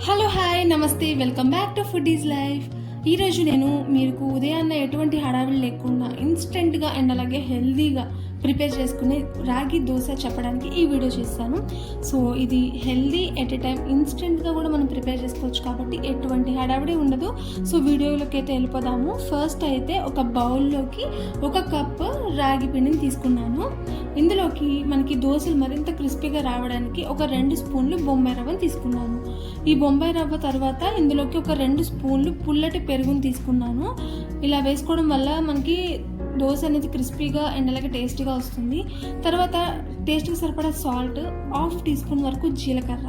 Hello hi నమస్తే welcome back to food is life. ఈరోజు నేను మీకు ఉదయాన్నే ఎటువంటి హడావిడి లేకుండా ఇన్స్టెంట్గా అండ్ అలాగే హెల్దీగా ప్రిపేర్ చేసుకునే రాగి దోశ చెప్పడానికి ఈ వీడియో చేస్తాను. సో ఇది హెల్దీ ఎట్ ఎ టైం ఇన్స్టెంట్గా కూడా మనం ప్రిపేర్ చేసుకోవచ్చు కాబట్టి ఎటువంటి హడావిడి ఉండదు. సో వీడియోలోకి అయితే వెళ్ళిపోదాము. ఫస్ట్ అయితే ఒక బౌల్లోకి 1 కప్ రాగి పిండిని తీసుకున్నాను. ఇందులోకి మనకి దోశలు మరింత క్రిస్పీగా రావడానికి ఒక 2 స్పూన్లు బొంబాయి రవ్వను తీసుకున్నాను. ఈ బొంబాయి రవ్వ తర్వాత ఇందులోకి ఒక 2 స్పూన్లు పుల్లటి పెరుగుని తీసుకున్నాను. ఇలా వేసుకోవడం వల్ల మనకి దోశ అనేది క్రిస్పీగా అండ్ అలాగే టేస్టీగా వస్తుంది. తర్వాత టేస్ట్కి సరిపడా సాల్ట్, 1/2 టీ స్పూన్ వరకు జీలకర్ర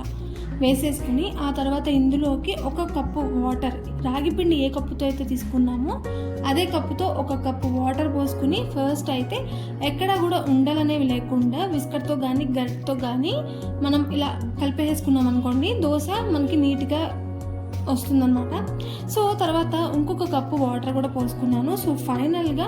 వేసేసుకుని ఆ తర్వాత ఇందులోకి 1 కప్పు వాటర్, రాగి పిండి ఏ కప్పుతో అయితే తీసుకున్నామో అదే కప్పుతో 1 కప్పు వాటర్ పోసుకుని ఫస్ట్ అయితే ఎక్కడా కూడా ఉండలనేవి లేకుండా విస్కర్తో కానీ గరిటతో కానీ మనం ఇలా కలిపేసుకున్నాం అనుకోండి, దోశ మనకి నీట్గా వస్తుందన్నమాట. సో తర్వాత ఇంకొక కప్పు వాటర్ కూడా పోసుకున్నాను. సో ఫైనల్గా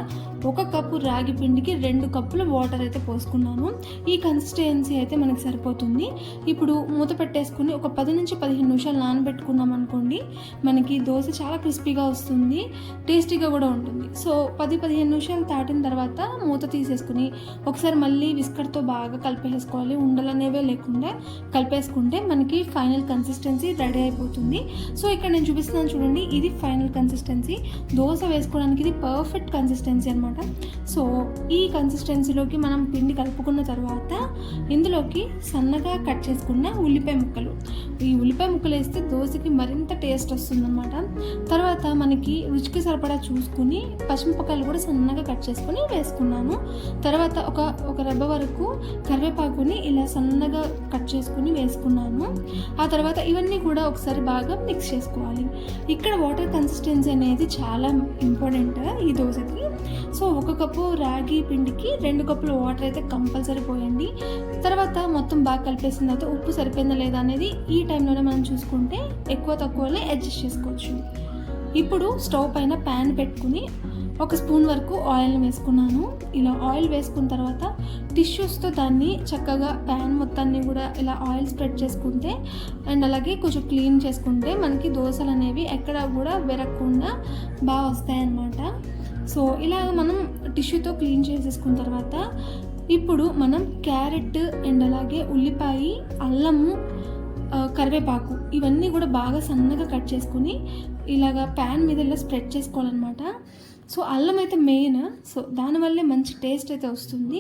1 కప్పు రాగి పిండికి 2 కప్పుల వాటర్ అయితే పోసుకున్నాను. ఈ కన్సిస్టెన్సీ అయితే మనకి సరిపోతుంది. ఇప్పుడు మూత పెట్టేసుకుని ఒక 10 నుంచి 15 నిమిషాలు నానబెట్టుకున్నాం అనుకోండి, మనకి దోశ చాలా క్రిస్పీగా వస్తుంది, టేస్టీగా కూడా ఉంటుంది. సో 10-15 నిమిషాలు దాటిన తర్వాత మూత తీసేసుకుని ఒకసారి మళ్ళీ విస్కర్తో బాగా కలిపేసుకోవాలి. ఉండలనేవే లేకుండా కలిపేసుకుంటే మనకి ఫైనల్ కన్సిస్టెన్సీ రెడీ అయిపోతుంది. సో ఇక్కడ నేను చూపిస్తున్నాను చూడండి, ఇది ఫైనల్ కన్సిస్టెన్సీ. దోశ వేసుకోవడానికి ఇది పర్ఫెక్ట్ కన్సిస్టెన్సీ అనమాట. సో ఈ కన్సిస్టెన్సీలోకి మనం పిండి కలుపుకున్న తర్వాత ఇందులోకి సన్నగా కట్ చేసుకున్న ఉల్లిపాయ ముక్కలు, ఈ ఉల్లిపాయ ముక్కలు వేస్తే దోశకి మరింత టేస్ట్ వస్తుందన్నమాట. తర్వాత మనకి రుచికి సరిపడా చూసుకుని పచ్చిమిరపకాయలు కూడా సన్నగా కట్ చేసుకుని వేసుకున్నాను. తర్వాత ఒక రెబ్బ వరకు కరివేపాకుని ఇలా సన్నగా కట్ చేసుకుని వేసుకున్నాను. ఆ తర్వాత ఇవన్నీ కూడా ఒకసారి బాగా మిక్స్ చేసుకోవాలి. ఇక్కడ వాటర్ కన్సిస్టెన్సీ అనేది చాలా ఇంపార్టెంట్ ఈ దోశకి. సో 1 కప్పు రాగి పిండికి 2 కప్పుల వాటర్ అయితే కంపల్సరీ పోయండి. తర్వాత మొత్తం బాగా కలిపేసిన తర్వాత ఉప్పు సరిపోయిందా లేదా అనేది ఈ టైంలోనే మనం చూసుకుంటే ఎక్కువ తక్కువలో అడ్జస్ట్ చేసుకోవచ్చు. ఇప్పుడు స్టవ్ పైన ప్యాన్ పెట్టుకుని 1 స్పూన్ వరకు ఆయిల్ని వేసుకున్నాను. ఇలా ఆయిల్ వేసుకున్న తర్వాత టిష్యూస్తో దాన్ని చక్కగా ప్యాన్ మొత్తాన్ని కూడా ఇలా ఆయిల్ స్ప్రెడ్ చేసుకుంటే అండ్ అలాగే కొంచెం క్లీన్ చేసుకుంటే మనకి దోశలు అనేవి ఎక్కడ కూడా విరగకుండా బాగా వస్తాయన్నమాట. సో ఇలాగ మనం టిష్యూతో క్లీన్ చేసేసుకున్న తర్వాత ఇప్పుడు మనం క్యారెట్ అండ్ అలాగే ఉల్లిపాయ, అల్లము, కరివేపాకు ఇవన్నీ కూడా బాగా సన్నగా కట్ చేసుకుని ఇలాగ ప్యాన్ మీద ఇలా స్ప్రెడ్ చేసుకోవాలన్నమాట. సో అల్లం అయితే మెయిన్, సో దానివల్లే మంచి టేస్ట్ అయితే వస్తుంది.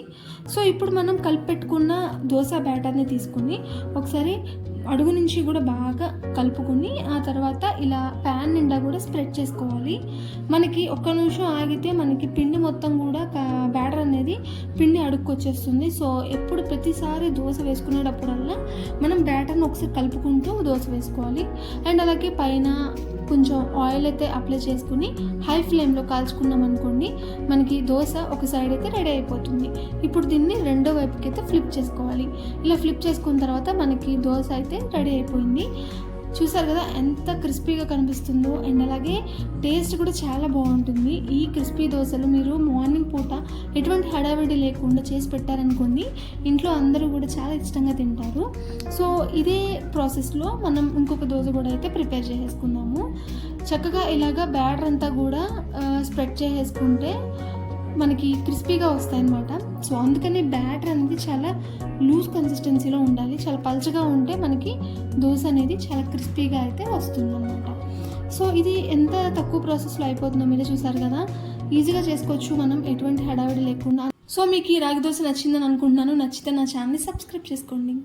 సో ఇప్పుడు మనం కలిపి పెట్టుకున్న దోశ బ్యాటర్ని తీసుకుని ఒకసారి అడుగు నుంచి కూడా బాగా కలుపుకొని ఆ తర్వాత ఇలా ప్యాన్ నిండా కూడా స్ప్రెడ్ చేసుకోవాలి. మనకి 1 నిమిషం ఆగితే మనకి పిండి మొత్తం కూడా బ్యాటర్ అనేది పిండి అడుక్కు వచ్చేస్తుంది. సో ఎప్పుడు ప్రతిసారి దోశ వేసుకునేటప్పుడల్లా మనం బ్యాటర్ని ఒకసారి కలుపుకుంటూ దోశ వేసుకోవాలి. అండ్ అలాగే పైన కొంచెం ఆయిల్ అయితే అప్లై చేసుకుని హై ఫ్లేమ్లో కాల్చుకున్నాం అనుకోండి, మనకి దోశ ఒక సైడ్ అయితే రెడీ అయిపోతుంది. ఇప్పుడు దీన్ని రెండో వైపుకి అయితే ఫ్లిప్ చేసుకోవాలి. ఇలా ఫ్లిప్ చేసుకున్న తర్వాత మనకి దోశ అయితే రెడీ అయిపోయింది. చూసారు కదా ఎంత క్రిస్పీగా కనిపిస్తుందో అండ్ అలాగే టేస్ట్ కూడా చాలా బాగుంటుంది. ఈ క్రిస్పీ దోశలు మీరు మార్నింగ్ పూట ఎటువంటి హడావిడి లేకుండా చేసి పెట్టారనుకోండి, ఇంట్లో అందరూ కూడా చాలా ఇష్టంగా తింటారు. సో ఇదే ప్రాసెస్లో మనం ఇంకొక దోశ కూడా అయితే ప్రిపేర్ చేసేసుకుందాము. చక్కగా ఇలాగా బ్యాటర్ అంతా కూడా స్ప్రెడ్ చేసేసుకుంటే మనకి క్రిస్పీగా వస్తాయన్నమాట. సో అందుకని బ్యాటర్ అనేది చాలా లూజ్ కన్సిస్టెన్సీలో ఉండాలి. చాలా పల్చగా ఉంటే మనకి దోశ అనేది చాలా క్రిస్పీగా అయితే వస్తుందన్నమాట. సో ఇది ఎంత తక్కువ ప్రాసెస్లో అయిపోతుందో మీరే చూసారు కదా, ఈజీగా చేసుకోవచ్చు మనం ఎటువంటి హడావిడి లేకుండా. సో మీకు ఈ రాగి దోశ నచ్చిందని అనుకుంటున్నాను. నచ్చితే నా ఛానల్ని సబ్స్క్రైబ్ చేసుకోండి.